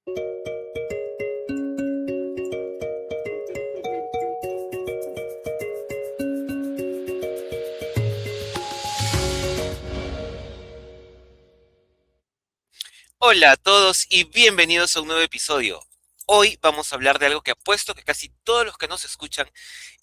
Hola a todos y bienvenidos a un nuevo episodio. Hoy vamos a hablar de algo que apuesto que casi todos los que nos escuchan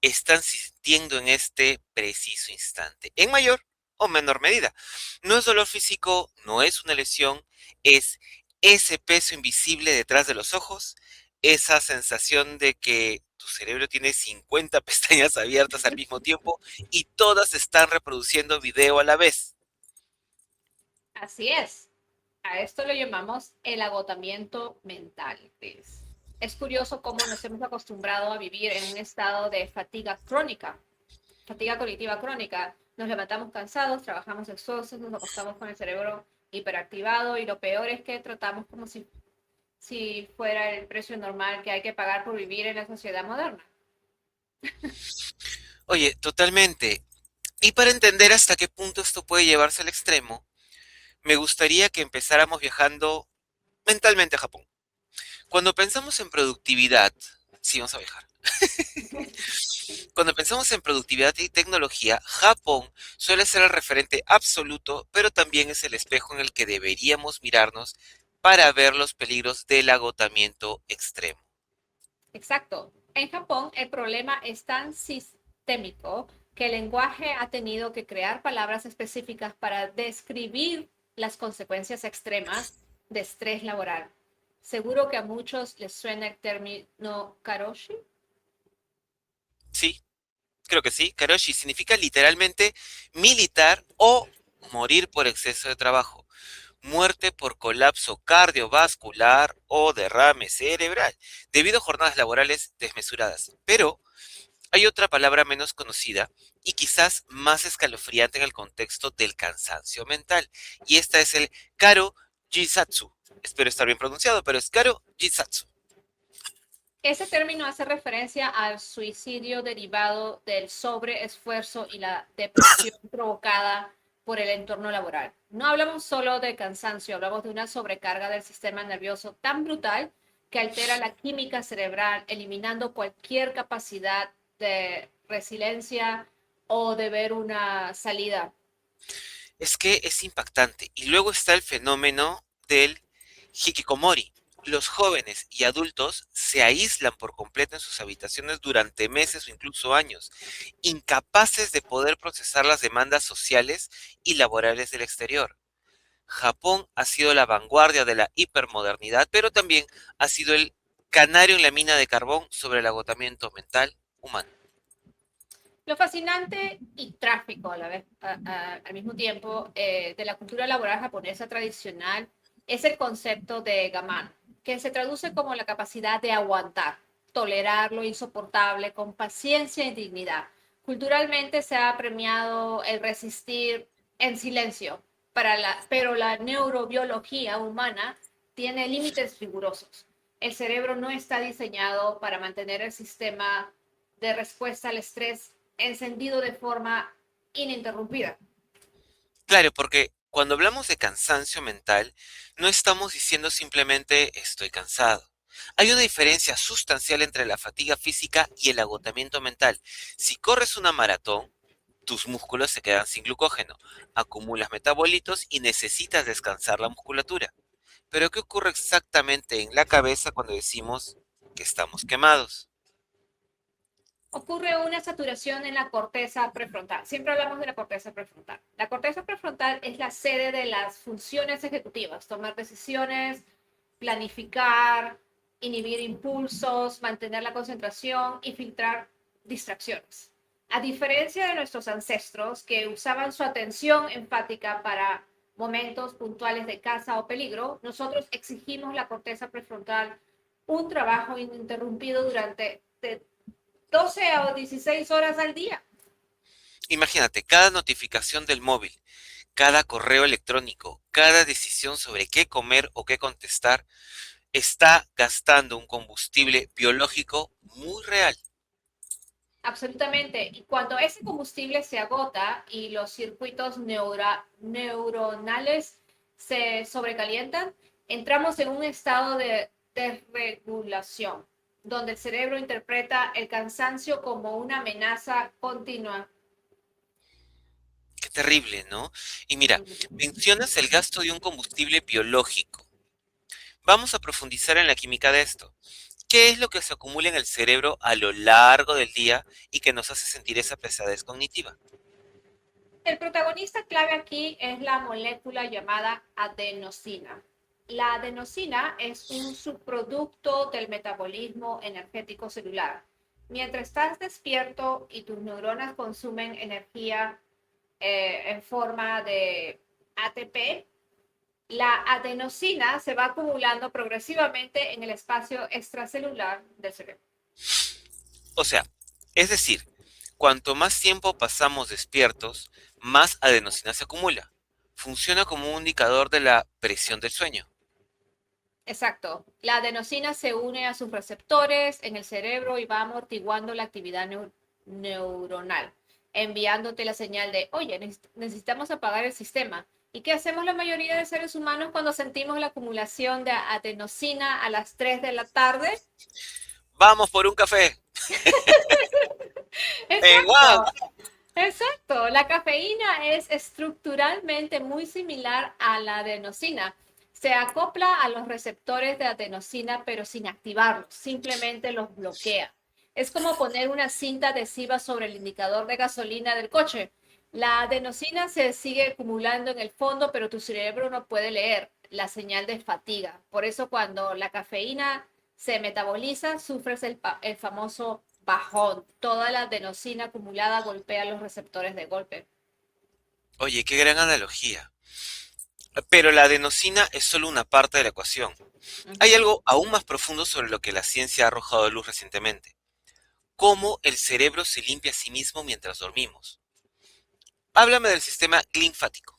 están sintiendo en este preciso instante, en mayor o menor medida. No es dolor físico, no es una lesión, es ese peso invisible detrás de los ojos, esa sensación de que tu cerebro tiene 50 pestañas abiertas al mismo tiempo y todas están reproduciendo video a la vez. Así es. A esto lo llamamos el agotamiento mental, Chris. Es curioso cómo nos hemos acostumbrado a vivir en un estado de fatiga crónica, fatiga cognitiva crónica. Nos levantamos cansados, trabajamos exhaustos, nos acostamos con el cerebro hiperactivado y lo peor es que tratamos como si fuera el precio normal que hay que pagar por vivir en la sociedad moderna. Oye, totalmente. Y para entender hasta qué punto esto puede llevarse al extremo, me gustaría que empezáramos viajando mentalmente a Japón. Cuando pensamos en productividad, sí, vamos a viajar. Cuando pensamos en productividad y tecnología, Japón suele ser el referente absoluto, pero también es el espejo en el que deberíamos mirarnos para ver los peligros del agotamiento extremo. Exacto. En Japón el problema es tan sistémico que el lenguaje ha tenido que crear palabras específicas para describir las consecuencias extremas de estrés laboral. Seguro que a muchos les suena el término karoshi. Sí, creo que sí. Karoshi significa literalmente militar o morir por exceso de trabajo. Muerte por colapso cardiovascular o derrame cerebral, debido a jornadas laborales desmesuradas. Pero hay otra palabra menos conocida y quizás más escalofriante en el contexto del cansancio mental, y esta es el karo jisatsu. Espero estar bien pronunciado, pero es karo jisatsu. Ese término hace referencia al suicidio derivado del sobreesfuerzo y la depresión provocada por el entorno laboral. No hablamos solo de cansancio, hablamos de una sobrecarga del sistema nervioso tan brutal que altera la química cerebral, eliminando cualquier capacidad de resiliencia o de ver una salida. Es que es impactante. Y luego está el fenómeno del hikikomori. Los jóvenes y adultos se aíslan por completo en sus habitaciones durante meses o incluso años, incapaces de poder procesar las demandas sociales y laborales del exterior. Japón ha sido la vanguardia de la hipermodernidad, pero también ha sido el canario en la mina de carbón sobre el agotamiento mental humano. Lo fascinante y trágico al mismo tiempo de la cultura laboral japonesa tradicional es el concepto de gaman, que se traduce como la capacidad de aguantar, tolerar lo insoportable con paciencia y dignidad. Culturalmente se ha premiado el resistir en silencio, pero la neurobiología humana tiene límites rigurosos. El cerebro no está diseñado para mantener el sistema de respuesta al estrés encendido de forma ininterrumpida. Claro, porque cuando hablamos de cansancio mental, no estamos diciendo simplemente estoy cansado. Hay una diferencia sustancial entre la fatiga física y el agotamiento mental. Si corres una maratón, tus músculos se quedan sin glucógeno, acumulas metabolitos y necesitas descansar la musculatura. Pero ¿qué ocurre exactamente en la cabeza cuando decimos que estamos quemados? Ocurre una saturación en la corteza prefrontal. Siempre hablamos de la corteza prefrontal. La corteza prefrontal es la sede de las funciones ejecutivas, tomar decisiones, planificar, inhibir impulsos, mantener la concentración y filtrar distracciones. A diferencia de nuestros ancestros que usaban su atención enfática para momentos puntuales de caza o peligro, nosotros exigimos la corteza prefrontal un trabajo ininterrumpido durante de 12 o 16 horas al día. Imagínate, cada notificación del móvil, cada correo electrónico, cada decisión sobre qué comer o qué contestar, está gastando un combustible biológico muy real. Absolutamente. Y cuando ese combustible se agota y los circuitos neuronales se sobrecalientan, entramos en un estado de desregulación, donde el cerebro interpreta el cansancio como una amenaza continua. Qué terrible, ¿no? Y mira, mencionas el gasto de un combustible biológico. Vamos a profundizar en la química de esto. ¿Qué es lo que se acumula en el cerebro a lo largo del día y que nos hace sentir esa pesadez cognitiva? El protagonista clave aquí es la molécula llamada adenosina. La adenosina es un subproducto del metabolismo energético celular. Mientras estás despierto y tus neuronas consumen energía en forma de ATP, la adenosina se va acumulando progresivamente en el espacio extracelular del cerebro. O sea, es decir, cuanto más tiempo pasamos despiertos, más adenosina se acumula. Funciona como un indicador de la presión del sueño. Exacto. La adenosina se une a sus receptores en el cerebro y va amortiguando la actividad neuronal, enviándote la señal de, oye, necesitamos apagar el sistema. ¿Y qué hacemos la mayoría de seres humanos cuando sentimos la acumulación de adenosina a las 3 de la tarde? Vamos por un café. Guau. Exacto. Exacto, la cafeína es estructuralmente muy similar a la adenosina. Se acopla a los receptores de adenosina, pero sin activarlos, simplemente los bloquea. Es como poner una cinta adhesiva sobre el indicador de gasolina del coche. La adenosina se sigue acumulando en el fondo, pero tu cerebro no puede leer la señal de fatiga. Por eso cuando la cafeína se metaboliza, sufres el famoso bajón. Toda la adenosina acumulada golpea los receptores de golpe. Oye, qué gran analogía. Pero la adenosina es solo una parte de la ecuación. Hay Ujú. algo aún más profundo sobre lo que la ciencia ha arrojado a luz recientemente. Cómo el cerebro se limpia a sí mismo mientras dormimos. Háblame del sistema linfático.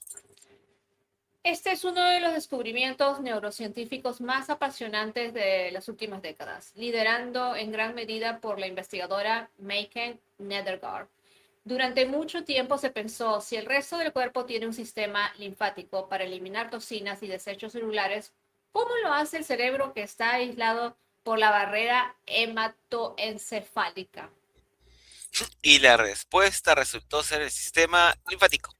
Este es uno de los descubrimientos neurocientíficos más apasionantes de las últimas décadas, liderando en gran medida por la investigadora Maiken Nedergaard. Durante mucho tiempo se pensó, si el resto del cuerpo tiene un sistema linfático para eliminar toxinas y desechos celulares, ¿cómo lo hace el cerebro que está aislado por la barrera hematoencefálica? Y la respuesta resultó ser el sistema linfático.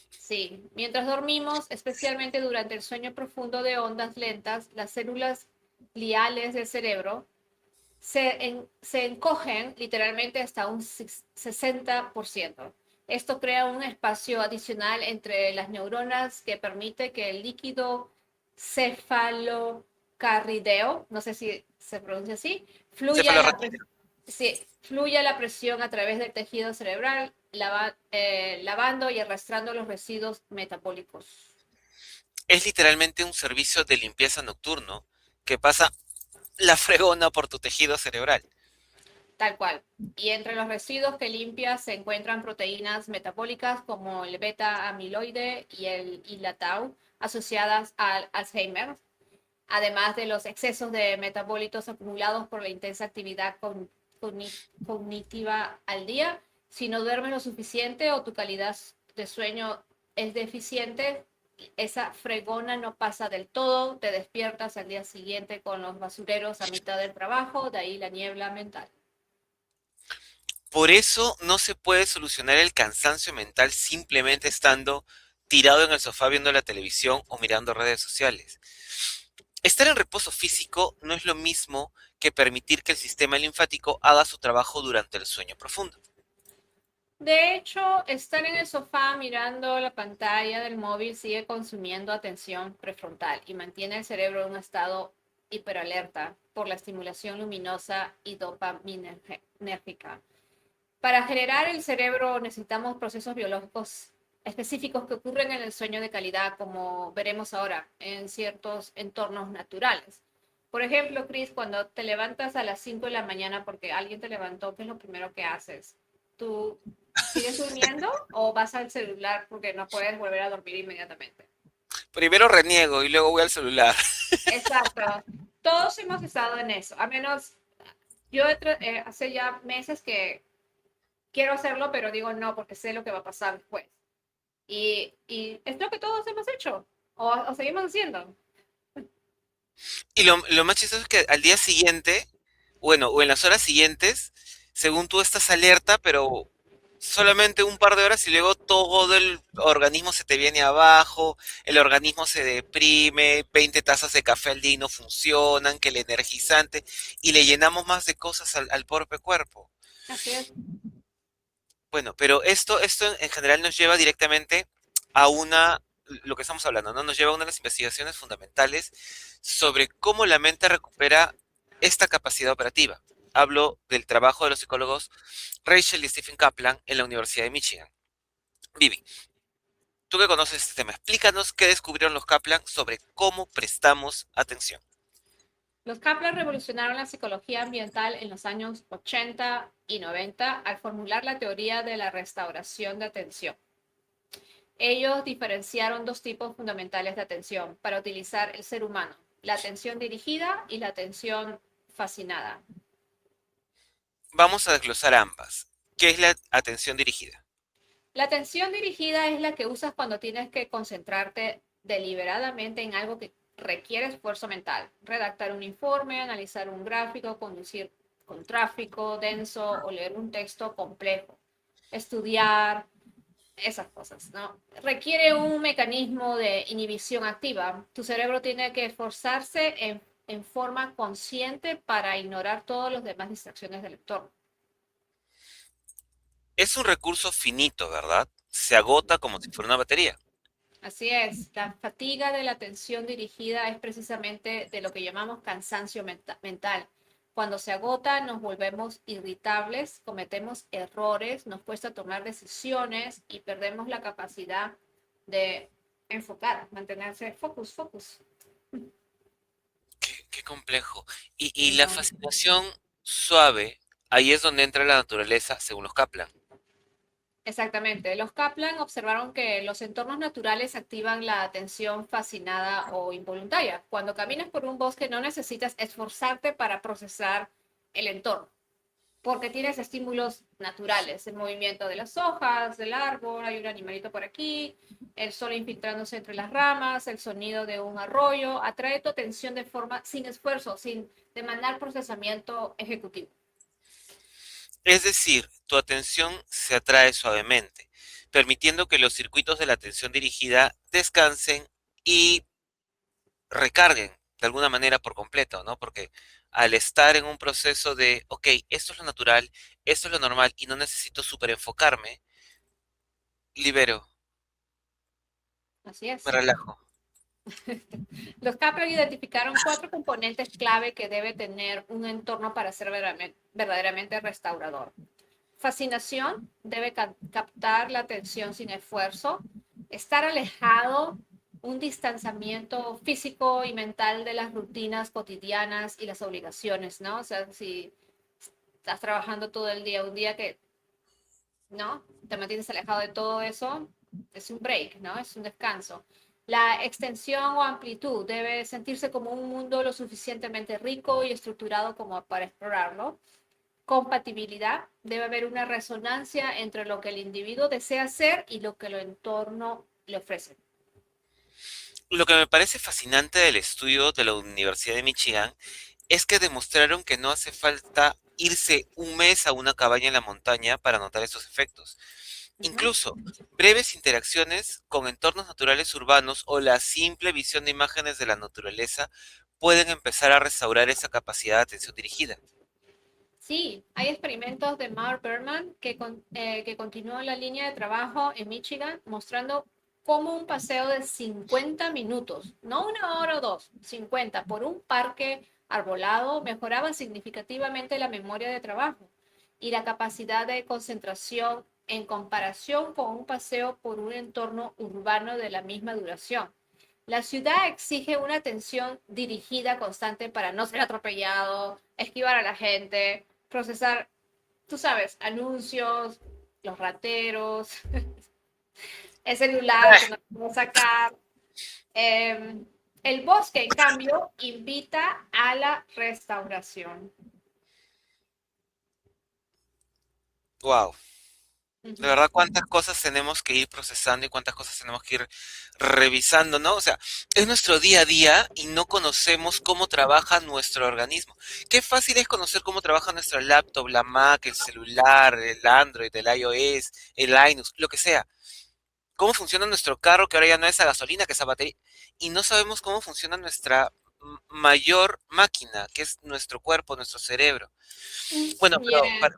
Sí, mientras dormimos, especialmente durante el sueño profundo de ondas lentas, las células gliales del cerebro se encogen literalmente hasta un 60%. Esto crea un espacio adicional entre las neuronas que permite que el líquido cefalocarrídeo, no sé si se pronuncia así, Cefalorraquídeo. fluya la presión a través del tejido cerebral, lavando y arrastrando los residuos metabólicos. Es literalmente un servicio de limpieza nocturno que pasa la fregona por tu tejido cerebral. Tal cual. Y entre los residuos que limpia se encuentran proteínas metabólicas como el beta amiloide y la tau asociadas al Alzheimer, además de los excesos de metabolitos acumulados por la intensa actividad cognitiva al día. Si no duermes lo suficiente o tu calidad de sueño es deficiente, esa fregona no pasa del todo, te despiertas al día siguiente con los basureros a mitad del trabajo, de ahí la niebla mental. Por eso no se puede solucionar el cansancio mental simplemente estando tirado en el sofá viendo la televisión o mirando redes sociales. Estar en reposo físico no es lo mismo que permitir que el sistema linfático haga su trabajo durante el sueño profundo. De hecho, estar en el sofá mirando la pantalla del móvil sigue consumiendo atención prefrontal y mantiene el cerebro en un estado hiperalerta por la estimulación luminosa y dopaminérgica. Para generar el cerebro necesitamos procesos biológicos específicos que ocurren en el sueño de calidad, como veremos ahora, en ciertos entornos naturales. Por ejemplo, Chris, cuando te levantas a las 5 de la mañana porque alguien te levantó, ¿qué es lo primero que haces? ¿Tú sigues durmiendo o vas al celular porque no puedes volver a dormir inmediatamente? Primero reniego y luego voy al celular. Exacto. Todos hemos estado en eso. A menos yo hace ya meses que quiero hacerlo, pero digo no porque sé lo que va a pasar después. Y es lo que todos hemos hecho o seguimos haciendo. Y lo más chistoso es que al día siguiente, bueno, o en las horas siguientes, según tú estás alerta, pero solamente un par de horas y luego todo el organismo se te viene abajo, el organismo se deprime, 20 tazas de café al día y no funcionan, que el energizante, y le llenamos más de cosas al propio cuerpo. Así es. Bueno, pero esto en general nos lleva directamente a lo que estamos hablando, ¿no? Nos lleva a una de las investigaciones fundamentales sobre cómo la mente recupera esta capacidad operativa. Hablo del trabajo de los psicólogos Rachel y Stephen Kaplan en la Universidad de Michigan. Vivi, tú que conoces este tema, explícanos qué descubrieron los Kaplan sobre cómo prestamos atención. Los Kaplan revolucionaron la psicología ambiental en los años 80 y 90 al formular la teoría de la restauración de atención. Ellos diferenciaron dos tipos fundamentales de atención para utilizar el ser humano, la atención dirigida y la atención fascinada. Vamos a desglosar ambas. ¿Qué es la atención dirigida? La atención dirigida es la que usas cuando tienes que concentrarte deliberadamente en algo que requiere esfuerzo mental. Redactar un informe, analizar un gráfico, conducir con tráfico denso o leer un texto complejo. Estudiar, esas cosas, ¿no? Requiere un mecanismo de inhibición activa. Tu cerebro tiene que esforzarse en forma consciente para ignorar todas las demás distracciones del entorno. Es un recurso finito, ¿verdad? Se agota como si fuera una batería. Así es, la fatiga de la atención dirigida es precisamente de lo que llamamos cansancio mental. Cuando se agota nos volvemos irritables, cometemos errores, nos cuesta tomar decisiones y perdemos la capacidad de enfocar, mantenerse focus. Qué complejo. Y la fascinación suave, ahí es donde entra la naturaleza, según los Kaplan. Exactamente. Los Kaplan observaron que los entornos naturales activan la atención fascinada o involuntaria. Cuando caminas por un bosque no necesitas esforzarte para procesar el entorno, porque tienes estímulos naturales, el movimiento de las hojas, del árbol, hay un animalito por aquí, el sol infiltrándose entre las ramas, el sonido de un arroyo, atrae tu atención de forma sin esfuerzo, sin demandar procesamiento ejecutivo. Es decir, tu atención se atrae suavemente, permitiendo que los circuitos de la atención dirigida descansen y recarguen de alguna manera por completo, ¿no? Porque al estar en un proceso de, ok, esto es lo natural, esto es lo normal y no necesito súper enfocarme, libero, Así me es. relajo. Los Kaplan identificaron cuatro componentes clave que debe tener un entorno para ser verdaderamente restaurador. Fascinación, debe captar la atención sin esfuerzo, estar alejado, un distanciamiento físico y mental de las rutinas cotidianas y las obligaciones, ¿no? O sea, si estás trabajando todo el día, un día que, ¿no? Te mantienes alejado de todo eso, es un break, ¿no? Es un descanso. La extensión o amplitud debe sentirse como un mundo lo suficientemente rico y estructurado como para explorarlo. Compatibilidad, debe haber una resonancia entre lo que el individuo desea hacer y lo que el entorno le ofrece. Lo que me parece fascinante del estudio de la Universidad de Michigan es que demostraron que no hace falta irse un mes a una cabaña en la montaña para notar esos efectos. Uh -huh. Incluso breves interacciones con entornos naturales urbanos o la simple visión de imágenes de la naturaleza pueden empezar a restaurar esa capacidad de atención dirigida. Sí, hay experimentos de Mark Berman que continuó la línea de trabajo en Michigan mostrando cómo un paseo de 50 minutos, no una hora o dos, 50, por un parque arbolado mejoraba significativamente la memoria de trabajo y la capacidad de concentración en comparación con un paseo por un entorno urbano de la misma duración. La ciudad exige una atención dirigida constante para no ser atropellado, esquivar a la gente, procesar, tú sabes, anuncios, los rateros, el celular que no podemos sacar. Eh, el bosque, en cambio, invita a la restauración. Wow. De Ujú. verdad, cuántas cosas tenemos que ir procesando y cuántas cosas tenemos que ir revisando, ¿no? O sea, es nuestro día a día y no conocemos cómo trabaja nuestro organismo. Qué fácil es conocer cómo trabaja nuestra laptop, la Mac, el celular, el Android, el iOS, el Linux, lo que sea. Cómo funciona nuestro carro, que ahora ya no es a gasolina, que es a batería. Y no sabemos cómo funciona nuestra mayor máquina, que es nuestro cuerpo, nuestro cerebro. Bueno, Yeah.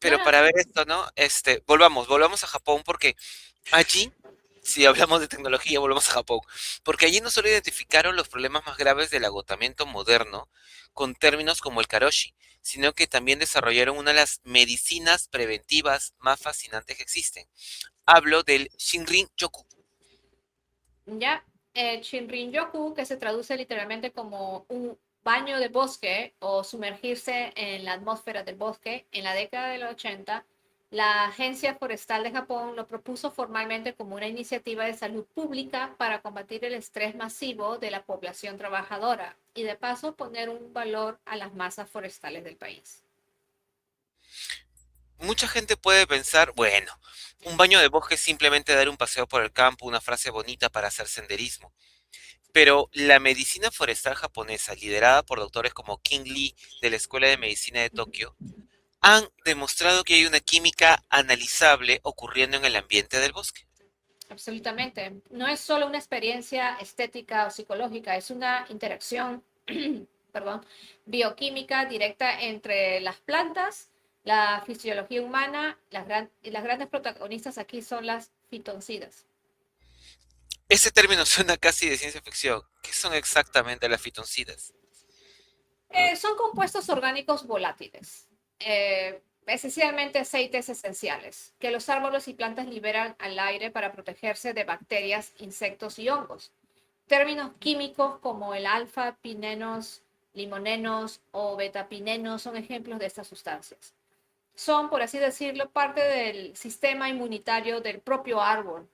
No, pero no, para sí. ver esto, ¿no? Volvamos a Japón porque allí, si hablamos de tecnología, volvemos a Japón, porque allí no solo identificaron los problemas más graves del agotamiento moderno con términos como el karoshi, sino que también desarrollaron una de las medicinas preventivas más fascinantes que existen. Hablo del Shinrin-yoku. Ya, Shinrin-yoku, que se traduce literalmente como un baño de bosque o sumergirse en la atmósfera del bosque, en la década de los 80, la Agencia Forestal de Japón lo propuso formalmente como una iniciativa de salud pública para combatir el estrés masivo de la población trabajadora y de paso poner un valor a las masas forestales del país. Mucha gente puede pensar, bueno, un baño de bosque es simplemente dar un paseo por el campo, una frase bonita para hacer senderismo. Pero la medicina forestal japonesa, liderada por doctores como King Lee de la Escuela de Medicina de Tokio, han demostrado que hay una química analizable ocurriendo en el ambiente del bosque. Absolutamente. No es solo una experiencia estética o psicológica, es una interacción, perdón, bioquímica directa entre las plantas, la fisiología humana, las grandes protagonistas aquí son las fitoncidas. Ese término suena casi de ciencia ficción. ¿Qué son exactamente las fitoncidas? Son compuestos orgánicos volátiles, esencialmente aceites esenciales, que los árboles y plantas liberan al aire para protegerse de bacterias, insectos y hongos. Términos químicos como el alfa-pinenos, limonenos o betapinenos son ejemplos de estas sustancias. Son, por así decirlo, parte del sistema inmunitario del propio árbol.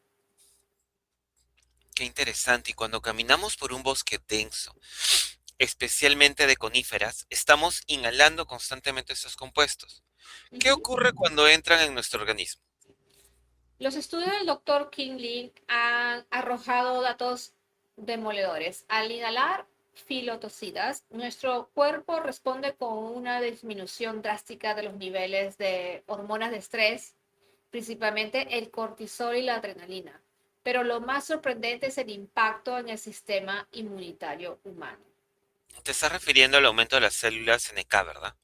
Qué interesante. Y cuando caminamos por un bosque denso, especialmente de coníferas, estamos inhalando constantemente estos compuestos. Uh ¿Qué -huh. ocurre cuando entran en nuestro organismo? Los estudios del doctor King Lee han arrojado datos demoledores. Al inhalar filotocidas, nuestro cuerpo responde con una disminución drástica de los niveles de hormonas de estrés, principalmente el cortisol y la adrenalina. Pero lo más sorprendente es el impacto en el sistema inmunitario humano. Te estás refiriendo al aumento de las células NK, ¿verdad?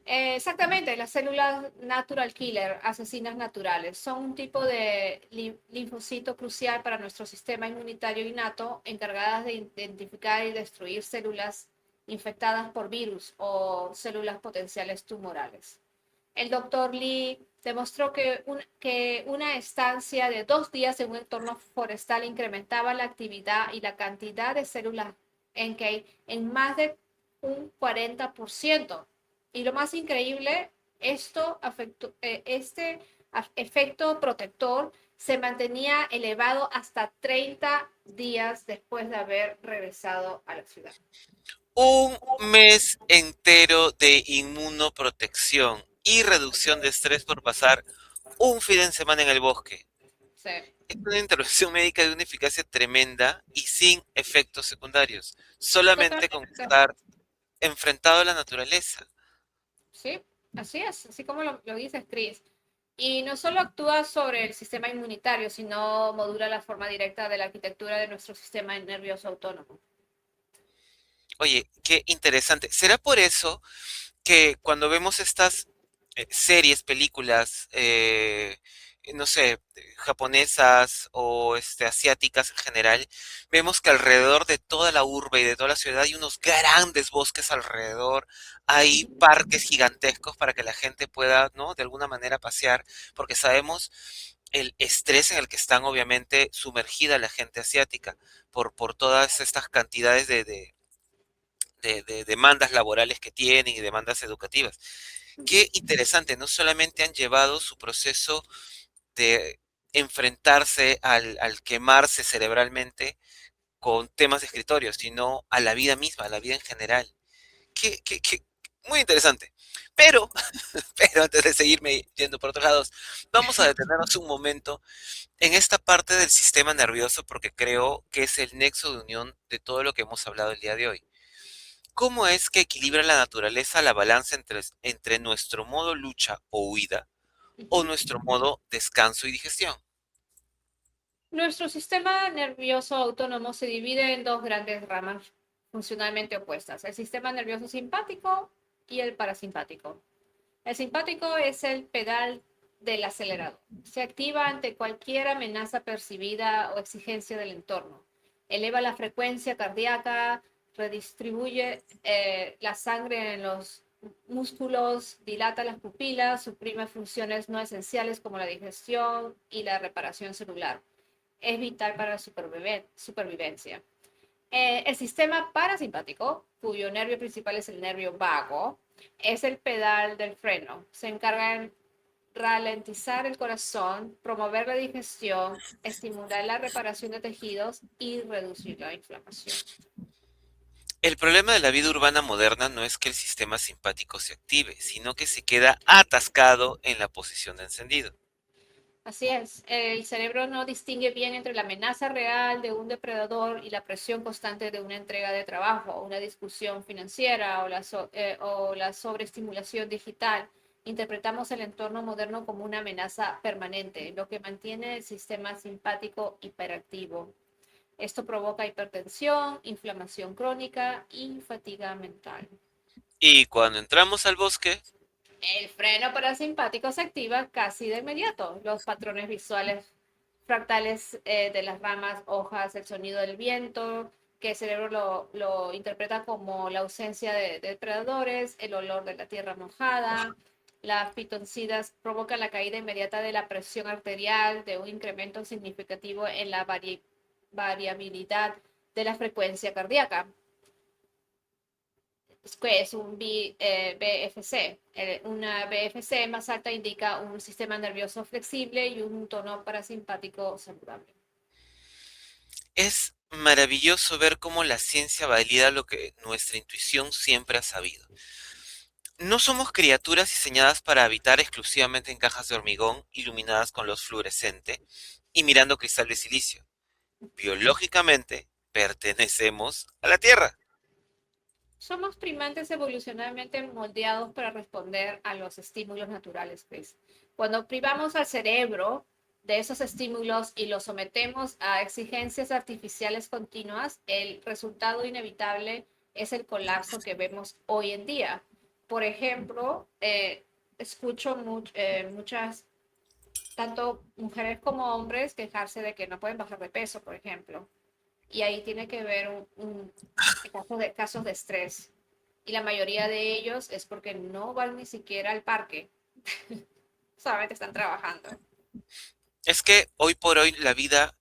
Exactamente, las células natural killer, asesinas naturales, son un tipo de linfocito crucial para nuestro sistema inmunitario innato, encargadas de identificar y destruir células infectadas por virus o células potenciales tumorales. El doctor Lee demostró que una estancia de 2 días en un entorno forestal incrementaba la actividad y la cantidad de células NK en más de un 40%. Y lo más increíble, este efecto protector se mantenía elevado hasta 30 días después de haber regresado a la ciudad. Un mes entero de inmunoprotección y reducción de estrés por pasar un fin de semana en el bosque. Sí, Es una intervención médica de una eficacia tremenda y sin efectos secundarios, solamente con totalmente. estar enfrentado a la naturaleza. Sí, así es, así como lo dices, Chris. Y no solo actúa sobre el sistema inmunitario, sino modula la forma directa de la arquitectura de nuestro sistema nervioso autónomo. Oye, qué interesante. ¿Será por eso que cuando vemos estas series, películas, no sé, japonesas o asiáticas en general, vemos que alrededor de toda la urbe y de toda la ciudad hay unos grandes bosques alrededor, hay parques gigantescos para que la gente pueda, ¿no? De alguna manera pasear, porque sabemos el estrés en el que están obviamente sumergida la gente asiática por todas estas cantidades de demandas laborales que tienen y demandas educativas. Qué interesante, no solamente han llevado su proceso de enfrentarse al quemarse cerebralmente con temas de escritorio, sino a la vida misma, a la vida en general. Qué muy interesante. Pero, pero antes de seguirme yendo por otros lados, vamos a detenernos un momento en esta parte del sistema nervioso porque creo que es el nexo de unión de todo lo que hemos hablado el día de hoy. ¿Cómo es que equilibra la naturaleza la balanza entre nuestro modo lucha o huida o Ujú. nuestro modo descanso y digestión? Nuestro sistema nervioso autónomo se divide en dos grandes ramas funcionalmente opuestas, el sistema nervioso simpático y el parasimpático. El simpático es el pedal del acelerador. Se activa ante cualquier amenaza percibida o exigencia del entorno. Eleva la frecuencia cardíaca, redistribuye la sangre en los músculos, dilata las pupilas, suprime funciones no esenciales como la digestión y la reparación celular. Es vital para la supervivencia. El sistema parasimpático, cuyo nervio principal es el nervio vago, es el pedal del freno. Se encarga de ralentizar el corazón, promover la digestión, estimular la reparación de tejidos y reducir la inflamación. El problema de la vida urbana moderna no es que el sistema simpático se active, sino que se queda atascado en la posición de encendido. Así es, el cerebro no distingue bien entre la amenaza real de un depredador y la presión constante de una entrega de trabajo, una discusión financiera o la sobreestimulación digital. Interpretamos el entorno moderno como una amenaza permanente, lo que mantiene el sistema simpático hiperactivo. Esto provoca hipertensión, inflamación crónica y fatiga mental. Y cuando entramos al bosque, El freno parasimpático se activa casi de inmediato. Los patrones visuales fractales de las ramas, hojas, el sonido del viento, que el cerebro lo interpreta como la ausencia de depredadores, el olor de la tierra mojada. Las fitoncidas provocan la caída inmediata de la presión arterial, de un incremento significativo en la variabilidad de la frecuencia cardíaca que es un BFC. Una BFC más alta indica un sistema nervioso flexible y un tono parasimpático saludable. es maravilloso ver cómo la ciencia valida lo que nuestra intuición siempre ha sabido. No somos criaturas diseñadas para habitar exclusivamente en cajas de hormigón iluminadas con luz fluorescente y mirando cristal de silicio. Biológicamente, pertenecemos a la Tierra. Somos primates evolucionalmente moldeados para responder a los estímulos naturales, Chris. Cuando privamos al cerebro de esos estímulos y lo sometemos a exigencias artificiales continuas, el resultado inevitable es el colapso que vemos hoy en día. Por ejemplo, escucho muchas, tanto mujeres como hombres, quejarse de que no pueden bajar de peso, por ejemplo. Y ahí tiene que ver casos de estrés. Y la mayoría de ellos es porque no van ni siquiera al parque, solamente están trabajando. Es que hoy por hoy la vida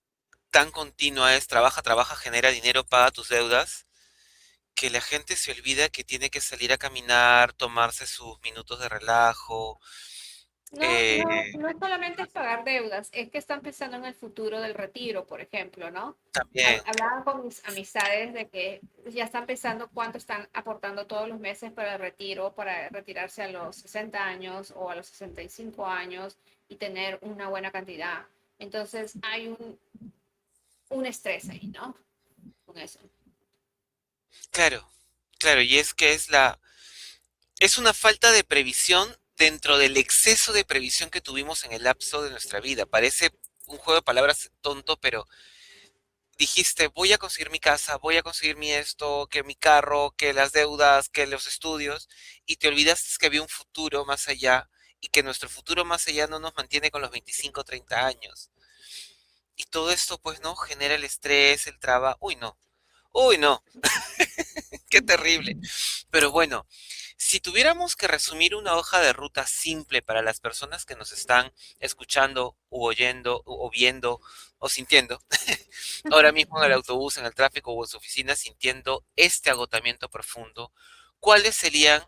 tan continua es trabaja, trabaja, genera dinero, paga tus deudas, que la gente se olvida que tiene que salir a caminar, tomarse sus minutos de relajo. eh, No es solamente pagar deudas, es que están pensando en el futuro del retiro, por ejemplo, ¿no? También, Hablaba con mis amistades de que ya están pensando cuánto están aportando todos los meses para el retiro, para retirarse a los 60 años o a los 65 años y tener una buena cantidad. Entonces hay un estrés ahí, ¿no? Con eso. claro, claro, y es que es una falta de previsión dentro del exceso de previsión que tuvimos en el lapso de nuestra vida. Parece un juego de palabras tonto, pero dijiste, voy a conseguir mi casa, voy a conseguir mi esto, que mi carro, que las deudas, que los estudios, y te olvidaste que había un futuro más allá y que nuestro futuro más allá no nos mantiene con los 25 o 30 años. Y todo esto, pues, ¿no? Genera el estrés, el trabajo. Uy, no, qué terrible. Pero bueno, si tuviéramos que resumir una hoja de ruta simple para las personas que nos están escuchando u oyendo o viendo o sintiendo, ahora mismo en el autobús, en el tráfico o en su oficina sintiendo este agotamiento profundo, ¿cuáles serían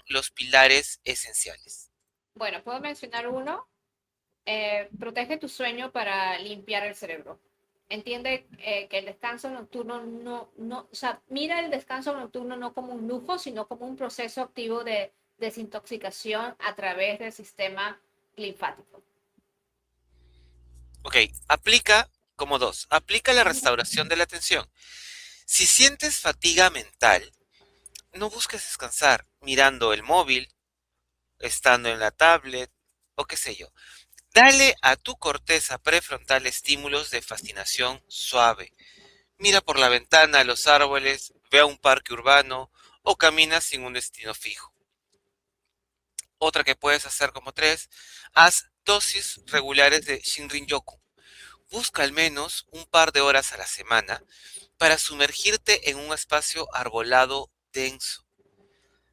los pilares esenciales? Bueno, puedo mencionar uno. Protege tu sueño para limpiar el cerebro. entiende que el descanso nocturno o sea, mira el descanso nocturno no como un lujo, sino como un proceso activo de desintoxicación a través del sistema linfático. Ok, aplica como dos. Aplica la restauración de la atención. Si sientes fatiga mental, no busques descansar mirando el móvil, estando en la tablet o qué sé yo. Dale a tu corteza prefrontal estímulos de fascinación suave. Mira por la ventana a los árboles, ve a un parque urbano o camina sin un destino fijo. Otra que puedes hacer como tres, haz dosis regulares de Shinrin-yoku. Busca al menos un par de horas a la semana para sumergirte en un espacio arbolado denso.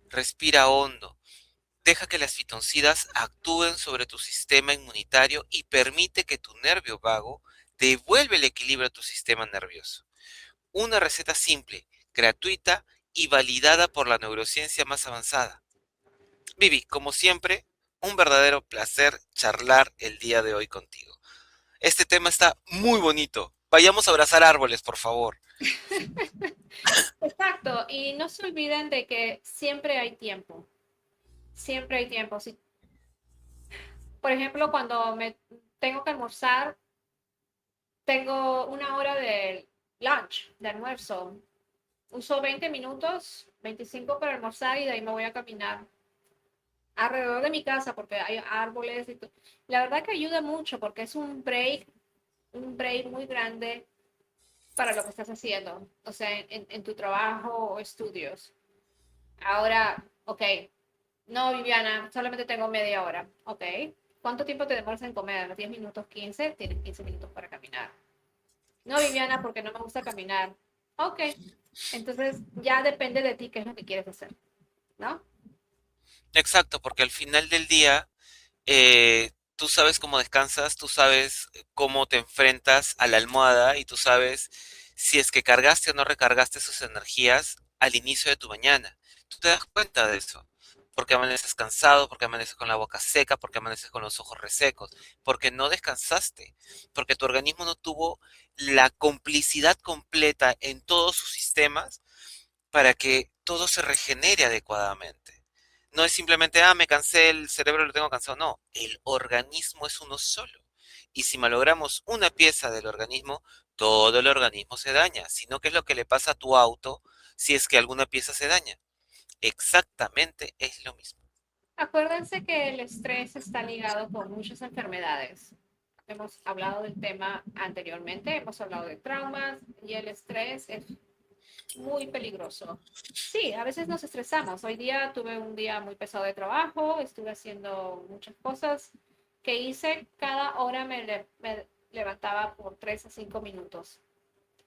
Respira hondo. Deja que las fitoncidas actúen sobre tu sistema inmunitario y permite que tu nervio vago devuelva el equilibrio a tu sistema nervioso. Una receta simple, gratuita y validada por la neurociencia más avanzada. Vivi, como siempre, un verdadero placer charlar el día de hoy contigo. Este tema está muy bonito. Vayamos a abrazar árboles, por favor. Exacto, y no se olviden de que siempre hay tiempo, siempre hay tiempo. Si, por ejemplo, cuando me tengo que almorzar, tengo una hora de lunch, de almuerzo. Uso 20 minutos, 25 para almorzar y de ahí me voy a caminar alrededor de mi casa porque hay árboles y todo. La verdad que ayuda mucho porque es un break muy grande para lo que estás haciendo, o sea, en tu trabajo o estudios. Ahora, ok, no, Viviana, solamente tengo media hora, ok. ¿Cuánto tiempo te demoras en comer? ¿10 minutos, 15? Tienes 15 minutos para caminar. No, Viviana, porque no me gusta caminar. Ok, entonces ya depende de ti qué es lo que quieres hacer, ¿no? Exacto, porque al final del día, tú sabes cómo descansas, tú sabes cómo te enfrentas a la almohada y tú sabes si es que cargaste o no recargaste sus energías al inicio de tu mañana. Tú te das cuenta de eso. Porque amaneces cansado, porque amaneces con la boca seca, porque amaneces con los ojos resecos, porque no descansaste, porque tu organismo no tuvo la complicidad completa en todos sus sistemas para que todo se regenere adecuadamente. No es simplemente, me cansé, el cerebro lo tengo cansado. No, el organismo es uno solo. Y si malogramos una pieza del organismo, todo el organismo se daña. Sino, ¿qué es lo que le pasa a tu auto si es que alguna pieza se daña? Exactamente es lo mismo. Acuérdense que el estrés está ligado con muchas enfermedades. Hemos hablado del tema anteriormente, hemos hablado de traumas y el estrés es muy peligroso. Sí, a veces nos estresamos. Hoy día tuve un día muy pesado de trabajo, estuve haciendo muchas cosas que hice. Cada hora me levantaba por 3 a 5 minutos.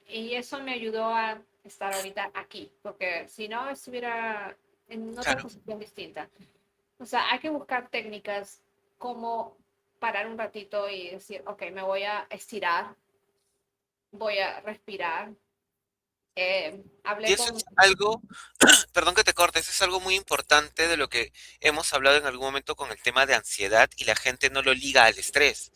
Y eso me ayudó a estar ahorita aquí, porque si no estuviera en otra Claro. posición distinta. O sea, hay que buscar técnicas como parar un ratito y decir, ok, me voy a estirar, voy a respirar. Y Hablé eso con... es algo, perdón que te corte, eso es algo muy importante de lo que hemos hablado en algún momento con el tema de ansiedad y la gente no lo liga al estrés.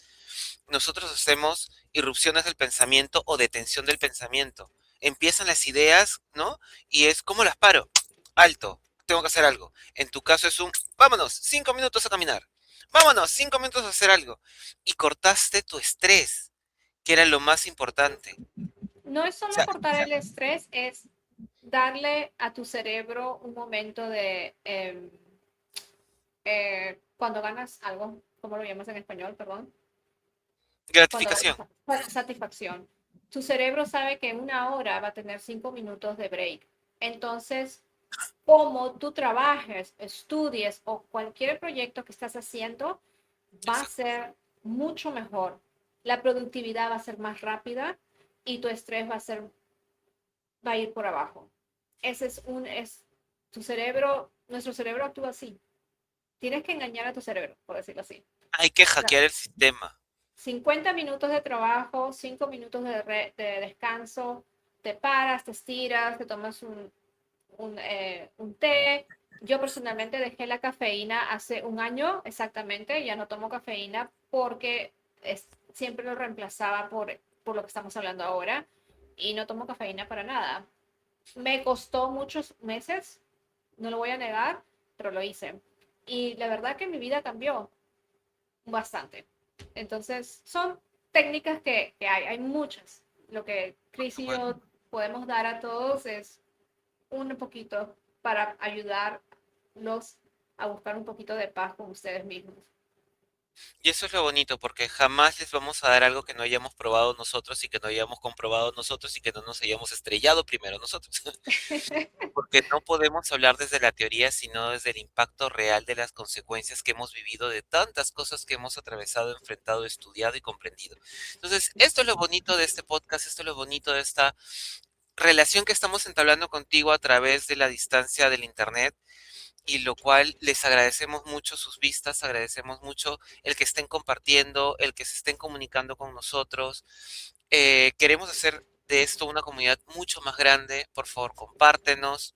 Nosotros hacemos irrupciones del pensamiento o detención del pensamiento. Empiezan las ideas, ¿no? Y es, ¿cómo las paro? Alto, tengo que hacer algo. En tu caso es un, vámonos, 5 minutos a caminar. Vámonos, 5 minutos a hacer algo. Y cortaste tu estrés, que era lo más importante. No es O solo sea, cortar el estrés, es darle a tu cerebro un momento de, cuando ganas algo, ¿cómo lo llamas en español? Perdón. Cuando gratificación. ganas satisfacción. Tu cerebro sabe que en una hora va a tener 5 minutos de break. Entonces, como tú trabajes, estudies o cualquier proyecto que estás haciendo, va a Exacto. ser mucho mejor. La productividad va a ser más rápida y tu estrés va a ir por abajo. Ese es tu cerebro, nuestro cerebro actúa así. Tienes que engañar a tu cerebro, por decirlo así. Hay que O sea, hackear el sistema. 50 minutos de trabajo, 5 minutos de descanso, te paras, te estiras, te tomas un té. Yo personalmente dejé la cafeína hace un año exactamente, ya no tomo cafeína porque siempre lo reemplazaba por por lo que estamos hablando ahora, y no tomo cafeína para nada. Me costó muchos meses, no lo voy a negar, pero lo hice. Y la verdad que mi vida cambió bastante. Entonces, son técnicas que hay muchas. Lo que Chris y Bueno, yo podemos dar a todos es un poquito para ayudarlos a buscar un poquito de paz con ustedes mismos. y eso es lo bonito, porque jamás les vamos a dar algo que no hayamos probado nosotros y que no hayamos comprobado nosotros y que no nos hayamos estrellado primero nosotros. Porque no podemos hablar desde la teoría, sino desde el impacto real de las consecuencias que hemos vivido, de tantas cosas que hemos atravesado, enfrentado, estudiado y comprendido. Entonces, esto es lo bonito de este podcast, esto es lo bonito de esta relación que estamos entablando contigo a través de la distancia del Internet, y lo cual les agradecemos mucho sus vistas, agradecemos mucho el que estén compartiendo, el que se estén comunicando con nosotros. Queremos hacer de esto una comunidad mucho más grande. Por favor, compártenos.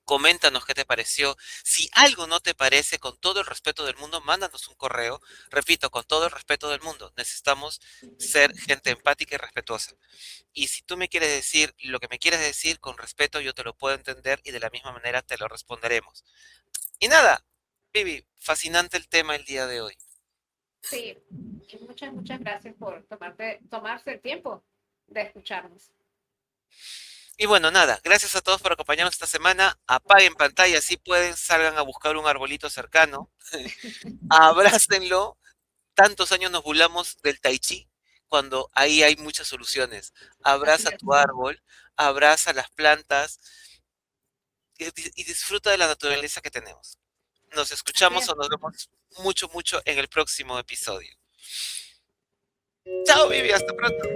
Coméntanos qué te pareció. Si algo no te parece, con todo el respeto del mundo, mándanos un correo. Repito, con todo el respeto del mundo. Necesitamos ser gente empática y respetuosa. Y si tú me quieres decir lo que me quieres decir con respeto, yo te lo puedo entender y de la misma manera te lo responderemos. Y nada, Vivi, fascinante el tema el día de hoy. Sí, y muchas gracias por tomarse el tiempo de escucharnos. Y bueno, nada, gracias a todos por acompañarnos esta semana. Apaguen pantalla, si pueden, salgan a buscar un arbolito cercano, abrácenlo. Tantos años nos burlamos del tai chi, cuando ahí hay muchas soluciones. Así Abraza es. tu árbol, abraza las plantas y disfruta de la naturaleza que tenemos. Nos Así escuchamos es. o nos vemos mucho en el próximo episodio. Chao, Vivi, hasta pronto.